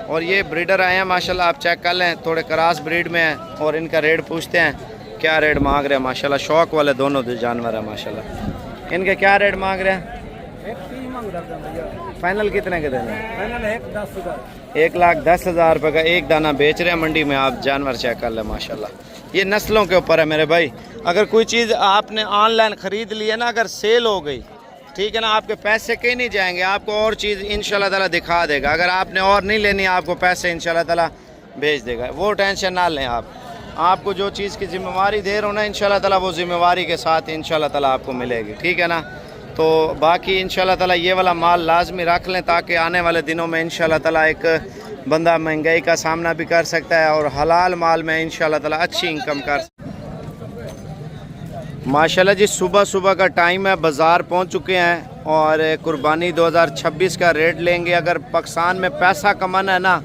S1: और ये ब्रीडर आए हैं माशाल्लाह, आप चेक कर लें, थोड़े क्रॉस ब्रीड में हैं। और इनका रेट पूछते हैं, क्या रेट मांग रहे हैं माशाल्लाह। शौक वाले दोनों जानवर हैं माशाल्लाह। इनके क्या रेट मांग रहे हैं? फाइनल कितने के देने? 1,10,000 रुपये का एक दाना बेच रहे हैं मंडी में। आप जानवर चेक कर लें माशाल्लाह। ये नस्लों के ऊपर है मेरे भाई। अगर कोई चीज़ आपने ऑनलाइन ख़रीद ली है ना, अगर सेल हो गई, ठीक है ना, आपके पैसे कहीं नहीं जाएंगे, आपको और चीज़ इंशाल्लाह ताला दिखा देगा। अगर आपने और नहीं लेनी, आपको पैसे इंशाल्लाह ताला भेज देगा। वो टेंशन ना लें आप। आपको जो चीज़ की जिम्मेवारी दे रहा हूँ ना, इंशाल्लाह ताला वो जिम्मेवारी के साथ इंशाल्लाह ताला आपको मिलेगी, ठीक है ना। तो बाकी इंशाल्लाह ताला ये वाला माल लाजमी रख लें, ताकि आने वाले दिनों में इंशाल्लाह ताला एक बंदा महंगाई का सामना भी कर सकता है और हलाल माल में इंशाल्लाह ताला अच्छी इनकम कर। माशाल्लाह जी, सुबह सुबह का टाइम है, बाज़ार पहुंच चुके हैं और कुर्बानी 2026 का रेट लेंगे। अगर पाकिस्तान में पैसा कमाना है ना,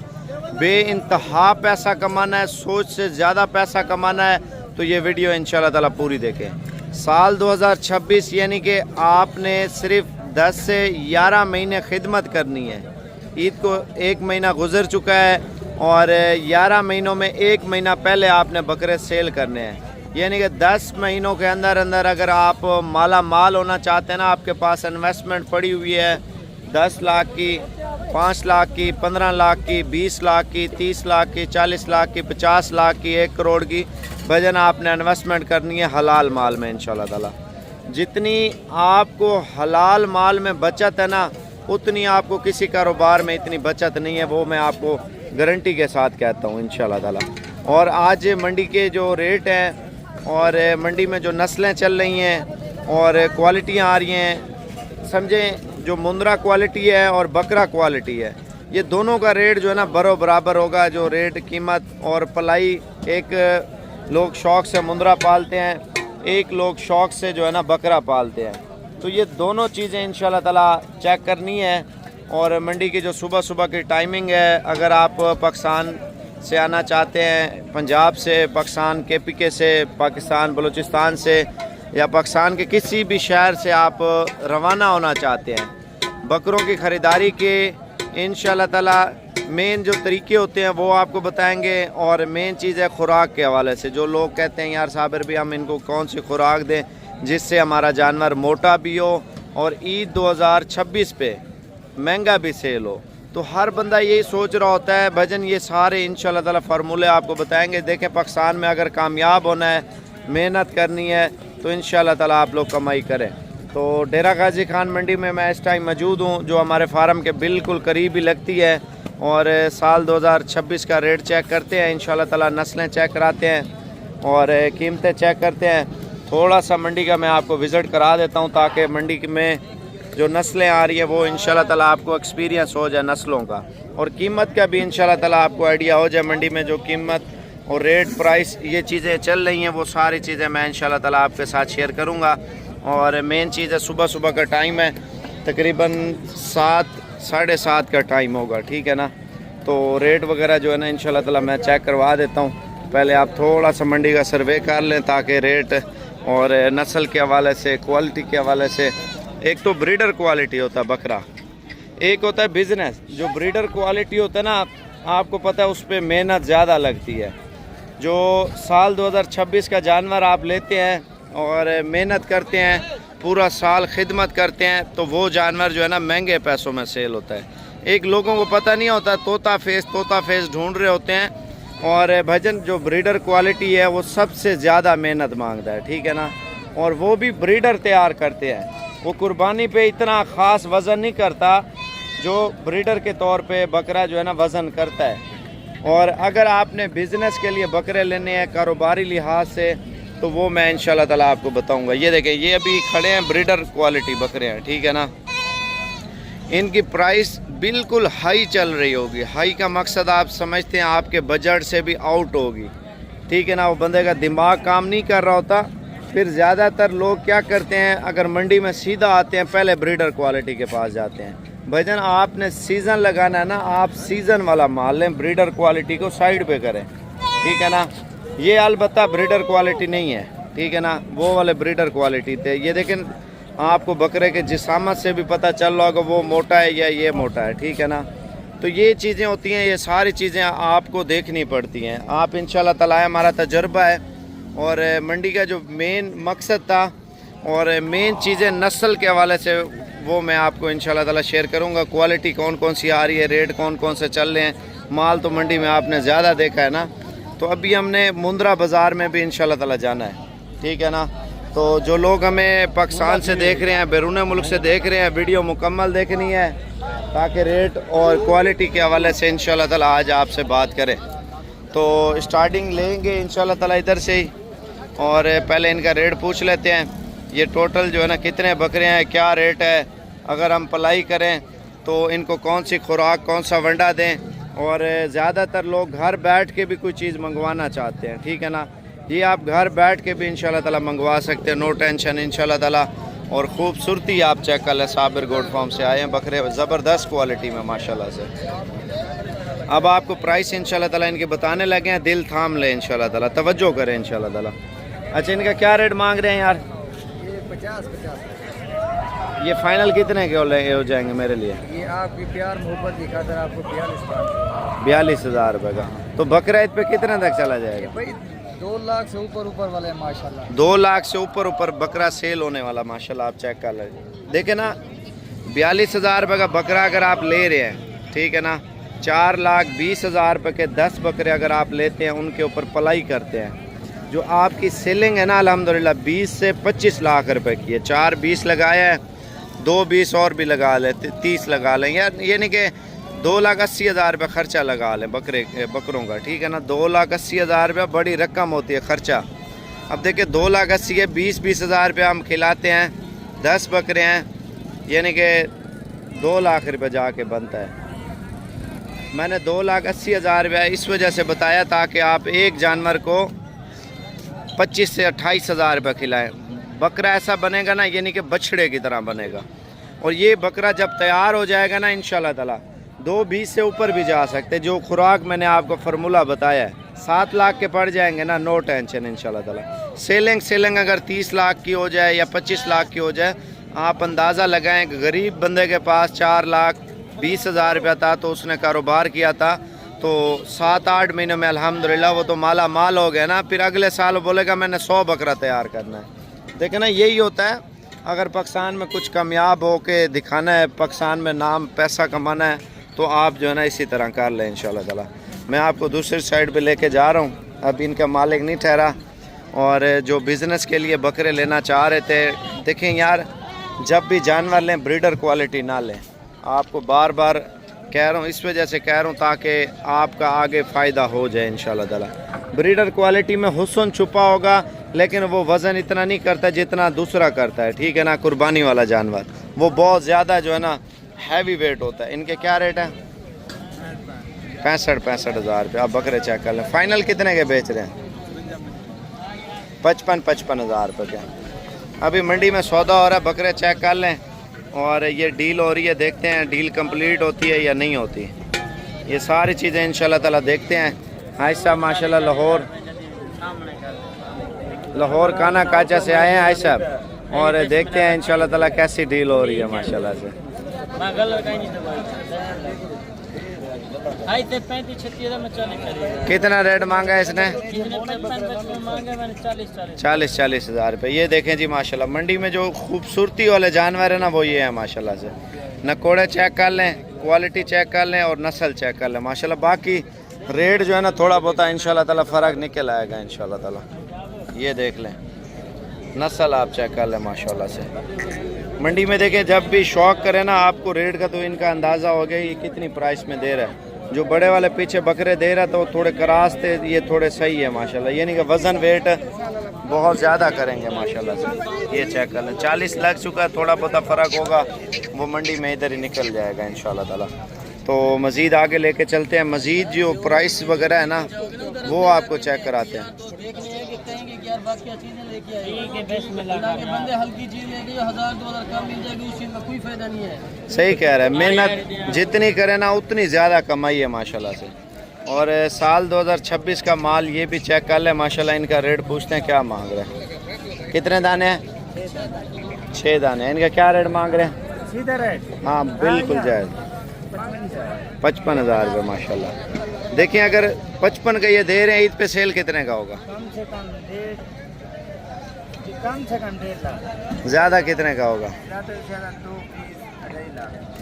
S1: बेइंतहा पैसा कमाना है, सोच से ज़्यादा पैसा कमाना है, तो ये वीडियो इंशाल्लाह ताला पूरी देखें। साल 2026 यानी कि आपने सिर्फ 10 से 11 महीने खिदमत करनी है। ईद को 1 महीना गुजर चुका है और 11 महीनों में 1 महीना पहले आपने बकरे सेल करने हैं। यानी कि 10 महीनों के अंदर अंदर अगर आप माला माल होना चाहते हैं ना, आपके पास इन्वेस्टमेंट पड़ी हुई है 10 लाख की, 5 लाख की, 15 लाख की, 20 लाख की, 30 लाख की, 40 लाख की, 50 लाख की, 1 करोड़ की, वजन आपने इन्वेस्टमेंट करनी है हलाल माल में इंशाल्लाह ताला। जितनी आपको हलाल माल में बचत है ना, उतनी आपको किसी कारोबार में इतनी बचत नहीं है। वो मैं आपको गारंटी के साथ कहता हूँ इंशाल्लाह ताला। और आज मंडी के जो रेट हैं और मंडी में जो नस्लें चल रही हैं और क्वालिटियाँ आ रही हैं, समझें, जो मुंद्रा क्वालिटी है और बकरा क्वालिटी है, ये दोनों का रेट जो है ना बरो बराबर होगा। जो रेट कीमत और पलाई, एक लोग शौक़ से मुंद्रा पालते हैं, एक लोग शौक़ से जो है ना बकरा पालते हैं। तो ये दोनों चीज़ें इंशाल्लाह ताला चेक करनी है। और मंडी की जो सुबह सुबह की टाइमिंग है, अगर आप पाकिस्तान से आना चाहते हैं, पंजाब से, पाकिस्तान KPK से, पाकिस्तान बलूचिस्तान से या पाकिस्तान के किसी भी शहर से आप रवाना होना चाहते हैं, बकरों की ख़रीदारी के इंशाल्लाह ताला मेन जो तरीके होते हैं वो आपको बताएंगे। और मेन चीज़ है खुराक के हवाले से। जो लोग कहते हैं यार साबिर भी हम इनको कौन सी खुराक दें जिससे हमारा जानवर मोटा भी हो और ईद 2026 पे महंगा भी सेल हो, तो हर बंदा यही सोच रहा होता है। भजन ये सारे इंशाल्लाह ताला फार्मूले आपको बताएंगे। देखें, पाकिस्तान में अगर कामयाब होना है, मेहनत करनी है, तो इंशाल्लाह ताला आप लोग कमाई करें। तो डेरा गाजी खान मंडी में मैं इस टाइम मौजूद हूँ, जो हमारे फार्म के बिल्कुल करीब ही लगती है। और साल 2026 का रेट चेक करते हैं इंशाल्लाह ताला, नस्लें चेक कराते हैं और कीमतें चेक करते हैं। थोड़ा सा मंडी का मैं आपको विज़िट करा देता हूँ, ताकि मंडी में जो नस्लें आ रही है वो इंशाल्लाह ताला आपको एक्सपीरियंस हो जाए नस्लों का, और कीमत का भी इंशाल्लाह ताला आपको आइडिया हो जाए। मंडी में जो कीमत और रेट प्राइस ये चीज़ें चल रही हैं, वो सारी चीज़ें मैं इंशाल्लाह ताला आपके साथ शेयर करूँगा। और मेन चीज़ है सुबह सुबह का टाइम है, तकरीबन 7 साढ़े 7 का टाइम होगा, ठीक है ना। तो रेट वगैरह जो है ना इंशाल्लाह ताला मैं चेक करवा देता हूँ। पहले आप थोड़ा सा मंडी का सर्वे कर लें ताकि रेट और नस्ल के हवाले से, क्वालिटी के हवाले से, एक तो ब्रीडर क्वालिटी होता है बकरा, एक होता है बिज़नेस। जो ब्रीडर क्वालिटी होता है ना, आपको पता है उस पर मेहनत ज़्यादा लगती है। जो साल 2026 का जानवर आप लेते हैं और मेहनत करते हैं, पूरा साल खिदमत करते हैं, तो वो जानवर जो है ना महंगे पैसों में सेल होता है। एक लोगों को पता नहीं होता, तोता फेस ढूंढ रहे होते हैं। और भजन जो ब्रीडर क्वालिटी है वो सबसे ज़्यादा मेहनत मांगता है, ठीक है ना। और वो भी ब्रीडर तैयार करते हैं, वो कुर्बानी पे इतना ख़ास वज़न नहीं करता जो ब्रीडर के तौर पे बकरा जो है ना वज़न करता है। और अगर आपने बिज़नेस के लिए बकरे लेने हैं कारोबारी लिहाज से, तो वो मैं इंशाल्लाह ताला आपको बताऊंगा। ये देखें, ये अभी खड़े हैं ब्रीडर क्वालिटी बकरे हैं, ठीक है ना। इनकी प्राइस बिल्कुल हाई चल रही होगी। हाई का मकसद आप समझते हैं आपके बजट से भी आउट होगी, ठीक है ना। वो बंदे का दिमाग काम नहीं कर रहा होता। फिर ज़्यादातर लोग क्या करते हैं, अगर मंडी में सीधा आते हैं पहले ब्रीडर क्वालिटी के पास जाते हैं। भजन आपने सीज़न लगाना है ना, आप सीज़न वाला माल लें, ब्रीडर क्वालिटी को साइड पे करें, ठीक है ना। ये अलबत्ता ब्रीडर क्वालिटी नहीं है, ठीक है ना, वो वाले ब्रीडर क्वालिटी थे। ये देखें, आपको बकरे के जिसामत से भी पता चल रहा होगा वो मोटा है या ये मोटा है, ठीक है ना। तो ये चीज़ें होती हैं, ये सारी चीज़ें आपको देखनी पड़ती हैं। आप इंशाल्लाह ताला, हमारा तजर्बा है और मंडी का जो मेन मकसद था और मेन चीज़ें नस्ल के हवाले से वो मैं आपको इंशाल्लाह ताला शेयर करूँगा। क्वालिटी कौन कौन सी आ रही है, रेट कौन कौन से चल रहे हैं। माल तो मंडी में आपने ज़्यादा देखा है ना। तो अभी हमने मुंद्रा बाज़ार में भी इंशाल्लाह ताला जाना है, ठीक है ना। तो जो लोग हमें पाकिस्तान से देख रहे हैं, बैरून मुल्क से देख रहे हैं, वीडियो मुकम्मल देखनी है ताकि रेट और क्वालिटी के हवाले से इंशाल्लाह ताला आज आपसे बात करें। तो स्टार्टिंग लेंगे इंशाल्लाह ताला इधर से ही, और पहले इनका रेट पूछ लेते हैं। ये टोटल जो है ना कितने बकरे हैं, क्या रेट है, अगर हम पलाई करें तो इनको कौन सी खुराक, कौन सा वंडा दें। और ज़्यादातर लोग घर बैठ के भी कोई चीज़ मंगवाना चाहते हैं, ठीक है ना। ये आप घर बैठ के भी इंशाल्लाह ताला मंगवा सकते हैं, नो टेंशन इंशाल्लाह ताला। और ख़ूबसूरती आप चेक कर लें, साबिर गोट फार्म से आए हैं बकरे, ज़बरदस्त क्वालिटी में माशाल्लाह से। अब आपको प्राइस इंशाल्लाह ताला इनके बताने लगे हैं, दिल थाम लें इंशाल्लाह ताला, तवज्जो करें इंशाल्लाह ताला। अच्छा, इनका क्या रेट मांग रहे हैं यार?
S4: ये 50
S1: ये फाइनल कितने के हो जाएंगे मेरे लिए?
S4: ये आपकी प्यार मोहब्बत की खातिर आपको
S1: 42,000 रुपये का। तो बकरा ईद पे कितने तक चला जाएगा
S4: भाई? 2 लाख से ऊपर वाले माशाल्लाह।
S1: 2 लाख से ऊपर बकरा सेल होने वाला माशाल्लाह। आप चेक कर लें, देखें ना, 42,000 रुपये का बकरा अगर आप ले रहे हैं, ठीक है ना, 4,20,000 रुपये के 10 बकरे अगर आप लेते हैं, उनके ऊपर पलाई करते हैं, जो आपकी सेलिंग है ना अल्हम्दुलिल्लाह 20 से 25 लाख रुपए की है। 4,20 लगाया है, 2,20 और भी लगा लें, 30 लगा लें, ये नहीं कि 2,80,000 रुपये ख़र्चा लगा लें बकरों का, ठीक है ना। 2,80,000 रुपये बड़ी रकम होती है ख़र्चा। अब देखिए 2,80,000 है, 20,000 रुपये हम खिलाते हैं, 10 बकरे हैं, यानी कि 2 लाख रुपये जाके बनता है। मैंने 2,80,000 रुपये इस वजह से बताया ताकि आप एक जानवर को 25 से 28,000 रुपये खिलाएँ। बकरा ऐसा बनेगा ना, यानी कि बछड़े की तरह बनेगा। और ये बकरा जब तैयार हो जाएगा ना इंशाल्लाह ताला 2,20 से ऊपर भी जा सकते। जो खुराक मैंने आपको फार्मूला बताया है, 7 लाख के पड़ जाएंगे ना, नो टेंशन इंशाल्लाह ताला। सेलिंग अगर 30 लाख की हो जाए या 25 लाख की हो जाए, आप अंदाज़ा लगाएं कि गरीब बंदे के पास 4,20,000 रुपया था, तो उसने कारोबार किया था, तो 7-8 महीनों में अल्हम्दुलिल्लाह वो तो माला माल हो गया ना। फिर अगले साल बोलेगा मैंने 100 बकरा तैयार करना है। देखें ना, यही होता है। अगर पाकिस्तान में कुछ कामयाब हो के दिखाना है, पाकिस्तान में नाम पैसा कमाना है, तो आप जो है ना इसी तरह कर लें इंशाल्लाह ताला। मैं आपको दूसरी साइड पे लेके जा रहा हूँ। अब इनका मालिक नहीं ठहरा, और जो बिज़नेस के लिए बकरे लेना चाह रहे थे, देखें यार, जब भी जानवर लें ब्रीडर क्वालिटी ना लें। आपको बार बार कह रहा हूँ, इस वजह से कह रहा हूँ ताकि आपका आगे फ़ायदा हो जाए इंशाल्लाह ताला। ब्रीडर क्वालिटी में हुस्न छुपा होगा, लेकिन वो वज़न इतना नहीं करता जितना दूसरा करता है, ठीक है ना। कुर्बानी वाला जानवर वो बहुत ज़्यादा जो है ना हैवी वेट होता है। इनके क्या रेट है? 65,000 रुपये। आप बकरे चेक कर लें। फाइनल कितने के बेच रहे हैं? 55,000 रुपये के। अभी मंडी में सौदा हो रहा है, बकरे चेक कर लें। और ये डील हो रही है, देखते हैं डील कंप्लीट होती है या नहीं होती। ये सारी चीज़ें इंशाल्लाह ताला देखते हैं। हाय साहब माशाल्लाह लाहौर काना काचा से आए हैं हाय साहब, और देखते हैं इंशाल्लाह ताला कैसी डील हो रही है माशाल्लाह से। कितना रेट मांगा है इसने? 40,000 रुपये। ये देखें जी माशाल्लाह मंडी में जो खूबसूरती वाले जानवर है ना वो ये है माशाल्लाह से। नकोड़े चेक कर लें, क्वालिटी चेक कर लें और नस्ल चेक कर लें माशाल्लाह। बाकी रेट जो है ना थोड़ा बहुत इंशाल्लाह ताला फ़र्क निकल आएगा इंशाल्लाह ताला। ये देख लें नस्ल आप चेक कर लें माशाल्लाह से। मंडी में देखें जब भी शौक करें ना आपको रेट का तो इनका अंदाज़ा हो गया ये कितनी प्राइस में दे रहा है। जो बड़े वाले पीछे बकरे दे रहा तो वो थोड़े करास थे, ये थोड़े सही है माशाल्लाह। ये नहीं कि वज़न वेट बहुत ज़्यादा करेंगे माशाल्लाह से। ये चेक कर लें 40 लग चुका, थोड़ा बहुत फ़र्क होगा वो मंडी में इधर ही निकल जाएगा इंशाल्लाह ताला। तो मज़ीद आगे लेके चलते हैं। मज़ीद जो प्राइस वगैरह है ना वो आपको चेक कराते हैं। सही कह रहे हैं, मेहनत जितनी करें ना उतनी ज़्यादा कमाई है माशाल्लाह से। और साल 2026 का माल ये भी चेक कर लें माशाल्लाह। इनका रेट पूछते हैं क्या मांग रहे हैं। कितने दाने हैं? 6 दाने। इनका क्या रेट मांग रहे हैं? सीधा रेट? हाँ बिल्कुल जायज़, 55,000 रुपये माशाल्लाह। देखिए अगर 55 का ये दे रहे हैं ईद पे सेल कितने का होगा? कम से कम 1.5 लाख। ज़्यादा कितने का होगा?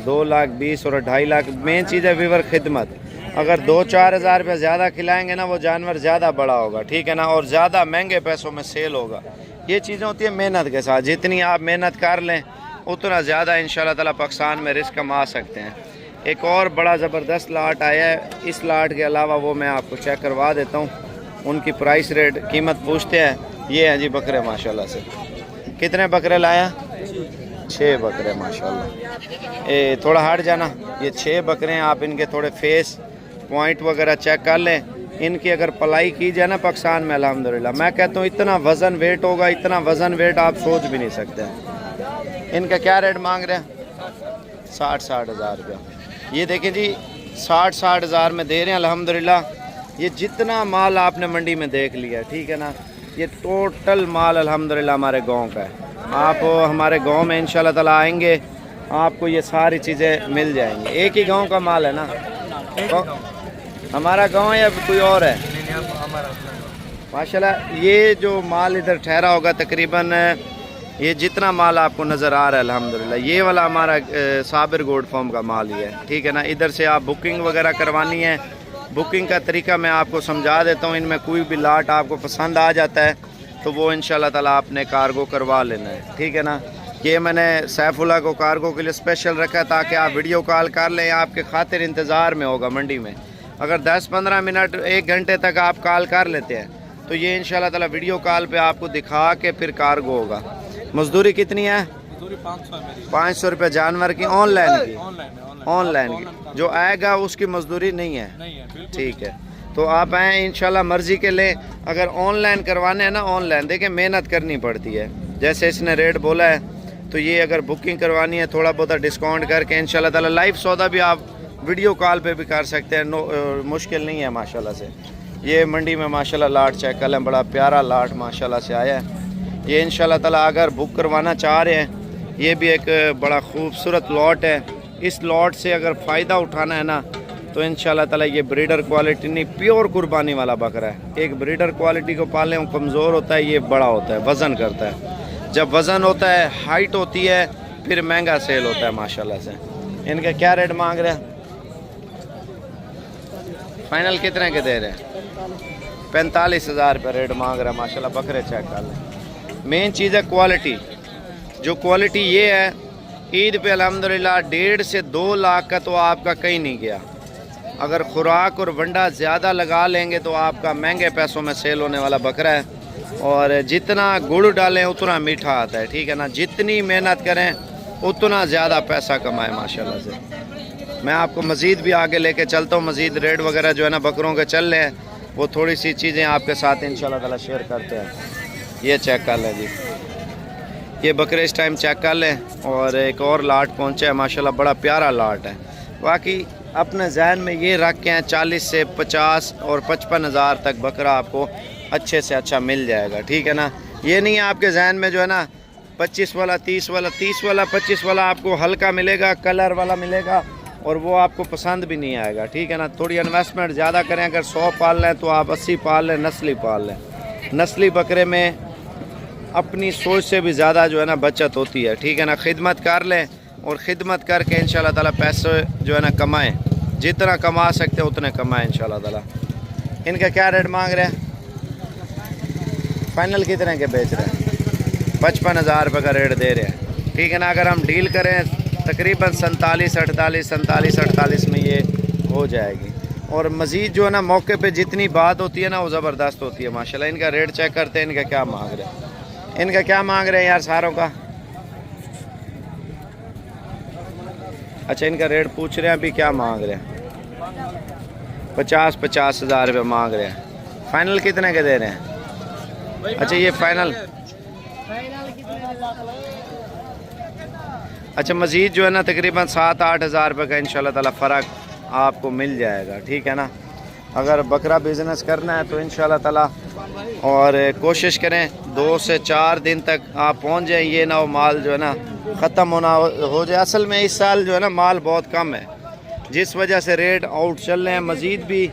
S1: 2,20,000 और 2.5 लाख। मेन चीज़ है वीवर खिदमत। अगर 2-4 हज़ार रुपये ज़्यादा खिलाएंगे ना वो जानवर ज़्यादा बड़ा होगा, ठीक है ना, और ज़्यादा महंगे पैसों में सेल होगा। ये चीज़ें होती है मेहनत के साथ। जितनी आप मेहनत कर लें उतना ज़्यादा इंशाल्लाह ताला पाकिस्तान में रिस्क कमा सकते हैं। एक और बड़ा ज़बरदस्त लाट आया है। इस लाट के अलावा वो मैं आपको चेक करवा देता हूँ। उनकी प्राइस रेट कीमत पूछते हैं। ये हैं जी बकरे माशाल्लाह से। कितने बकरे लाया? 6 बकरे माशाल्लाह। ये थोड़ा हट जाना, ये 6 बकरे हैं। आप इनके थोड़े फेस पॉइंट वगैरह चेक कर लें। इनकी अगर पलाई की जाए ना पाकिस्तान में अल्हम्दुलिल्लाह, मैं कहता हूँ इतना वज़न वेट होगा, इतना वज़न वेट आप सोच भी नहीं सकते। इनका क्या रेट मांग रहे हैं? 60 हज़ार रुपया। ये देखें जी 60 हज़ार में दे रहे हैं अल्हम्दुलिल्लाह। ये जितना माल आपने मंडी में देख लिया, ठीक है ना, ये टोटल माल अल्हम्दुलिल्लाह हमारे गांव का है। आप हमारे गांव में इंशाल्लाह ताला आएंगे आपको ये सारी चीज़ें मिल जाएंगी। एक ही गांव का माल है ना? हमारा गांव है या कोई और है? माशाल्लाह ये जो माल इधर ठहरा होगा तकरीबन ये जितना माल आपको नज़र आ रहा है अल्हम्दुलिल्लाह ये वाला हमारा साबिर गोड फार्म का माल ही है, ठीक है ना। इधर से आप बुकिंग वगैरह करवानी है, बुकिंग का तरीका मैं आपको समझा देता हूँ। इनमें कोई भी लाट आपको पसंद आ जाता है तो वो इंशाल्लाह ताला आपने कार्गो करवा लेना है, ठीक है ना। ये मैंने सैफुल्लाह को कार्गो के लिए स्पेशल रखा ताकि आप वीडियो कॉल कर लें, आपके खातिर इंतज़ार में होगा मंडी में। अगर 10-15 मिनट 1 घंटे तक आप कॉल कर लेते हैं तो ये इंशाल्लाह ताला वीडियो कॉल पे आपको दिखा के फिर कार्गो होगा। मजदूरी कितनी है? 500 रुपये जानवर की, ऑनलाइन की? ऑनलाइन की। जो आएगा उसकी मजदूरी नहीं है, ठीक है। तो आप आएँ इंशाल्लाह मर्ज़ी के लें। अगर ऑनलाइन करवाने हैं ना, ऑनलाइन देखें मेहनत करनी पड़ती है। जैसे इसने रेट बोला है तो ये अगर बुकिंग करवानी है थोड़ा बहुत डिस्काउंट करके इंशाल्लाह ताला लाइव सौदा भी आप वीडियो कॉल पे भी कर सकते हैं। मुश्किल नहीं है माशाल्लाह से। ये मंडी में माशाल्लाह लाट चेक कर लें, बड़ा प्यारा लाट माशाल्लाह से आया है। ये इंशाल्लाह ताला अगर बुक करवाना चाह रहे हैं, ये भी एक बड़ा खूबसूरत लॉट है। इस लॉट से अगर फ़ायदा उठाना है ना तो इंशाल्लाह ताला ये ब्रीडर क्वालिटी नहीं, प्योर कुर्बानी वाला बकरा है। एक ब्रीडर क्वालिटी को पालें वो कमज़ोर होता है, ये बड़ा होता है, वज़न करता है। जब वज़न होता है, हाइट होती है, फिर महंगा सेल होता है माशाल्लाह से। इनका क्या रेट मांग रहे हैं? फाइनल कितने के दे रहे हैं? 45,000 रुपये रेट मांग रहा है माशाल्लाह। बकरे चेक कर लें। मेन चीज़ है क्वालिटी। जो क्वालिटी ये है, ईद पे अल्हम्दुलिल्लाह 1.5 से 2 लाख का तो आपका कहीं नहीं गया। अगर खुराक और वंडा ज़्यादा लगा लेंगे तो आपका महंगे पैसों में सेल होने वाला बकरा है। और जितना गुड़ डालें उतना मीठा आता है, ठीक है ना। जितनी मेहनत करें उतना ज़्यादा पैसा कमाएं माशाल्लाह से। मैं आपको मज़ीद भी आगे लेके चलता हूँ, मज़ीद रेट वगैरह जो है ना बकरों के चल रहे हैं, वो थोड़ी सी चीज़ें आपके साथ इंशाल्लाह ताला शेयर करते हैं। ये चेक कर लें जी, ये बकरे इस टाइम चेक कर लें। और एक और लाट पहुँचा है माशाल्लाह, बड़ा प्यारा लाट है। बाकी अपने जहन में ये रख के हैं 40 से 50 और 55 हज़ार तक बकरा आपको अच्छे से अच्छा मिल जाएगा, ठीक है ना। ये नहीं है आपके जहन में जो है ना 25 वाला 30 वाला 30 वाला 25 वाला आपको हल्का मिलेगा, कलर वाला मिलेगा और वो आपको पसंद भी नहीं आएगा, ठीक है ना। थोड़ी इन्वेस्टमेंट ज़्यादा करें, अगर 100 पाल लें तो आप 80 पाल लें, नस्ली पाल लें। नस्ली बकरे में अपनी सोच से भी ज़्यादा जो है ना बचत होती है, ठीक है ना। खिदमत कर लें और ख़िदमत करके इंशाल्लाह ताला पैसे जो है ना कमाएँ, जितना कमा सकते हैं उतने कमाएँ इंशाल्लाह ताला। इनका क्या रेट मांग रहे हैं? फाइनल कितने के बेच रहे हैं? 55 हज़ार रुपये का रेट दे रहे हैं, ठीक है ना। अगर हम डील करें तकरीबन 47-48 में ये हो जाएगी। और मज़ीद जो है ना मौके पे जितनी बात होती है ना वो ज़बरदस्त होती है माशाल्लाह। इनका रेट चेक करते हैं, इनका क्या मांग रहे हैं, इनका क्या मांग रहे हैं यार सारों का। अच्छा, इनका रेट पूछ रहे हैं अभी, क्या मांग रहे हैं? 50 हज़ार रुपये मांग रहे हैं। फाइनल कितने के दे रहे हैं? अच्छा, ये फाइनल, अच्छा मज़ीद जो है ना तकरीबन 7-8 हज़ार रुपये का इंशाल्लाह ताला फ़र्क आपको मिल जाएगा, ठीक है ना। अगर बकरा बिज़नेस करना है तो इंशाल्लाह ताला और कोशिश करें 2 से 4 दिन तक आप पहुंच जाएं, ये ना हो माल जो है ना ख़त्म होना हो जाए। असल में इस साल जो है ना माल बहुत कम है, जिस वजह से रेट आउट चल रहे हैं। मज़ीद भी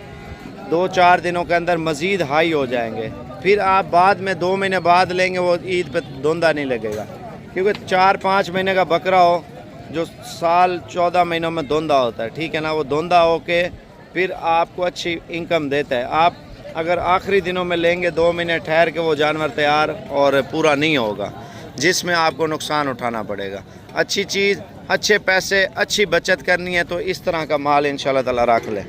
S1: 2-4 दिनों के अंदर मज़ीद हाई हो जाएंगे, फिर आप बाद में 2 महीने बाद लेंगे, वो ईद पे धुंधा नहीं लगेगा। क्योंकि 4-5 महीने का बकरा हो जो साल 14 महीनों में धुंधा होता है, ठीक है ना, वो धुंधा हो के फिर आपको अच्छी इनकम देता है। आप अगर आखिरी दिनों में लेंगे 2 महीने ठहर के, वो जानवर तैयार और पूरा नहीं होगा, जिसमें आपको नुकसान उठाना पड़ेगा। अच्छी चीज़, अच्छे पैसे, अच्छी बचत करनी है तो इस तरह का माल इंशाल्लाह ताला रख लें।